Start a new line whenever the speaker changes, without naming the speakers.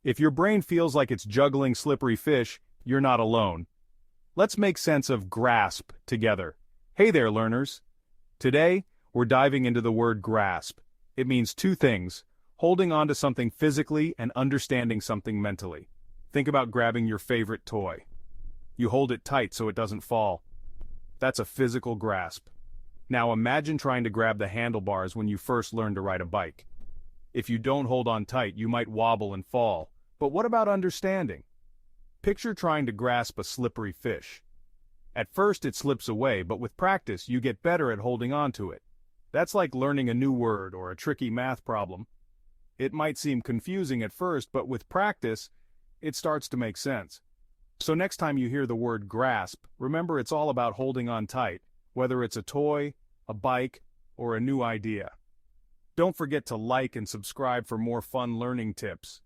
If your brain feels like it's juggling slippery fish, you're not alone. Let's make sense of grasp together. Hey there, learners. Today, we're diving into the word grasp. It means two things: holding on to something physically and understanding something mentally. Think about grabbing your favorite toy. You hold it tight so it doesn't fall. That's a physical grasp. Now imagine trying to grab the handlebars when you first learned to ride a bike. If you don't hold on tight, you might wobble and fall. But what about understanding? Picture trying to grasp a slippery fish. At first it slips away, but with practice you get better at holding on to it. That's like learning a new word or a tricky math problem. It might seem confusing at first, but with practice, it starts to make sense. So next time you hear the word grasp, remember it's all about holding on tight, whether it's a toy, a bike, or a new idea. Don't forget to like and subscribe for more fun learning tips.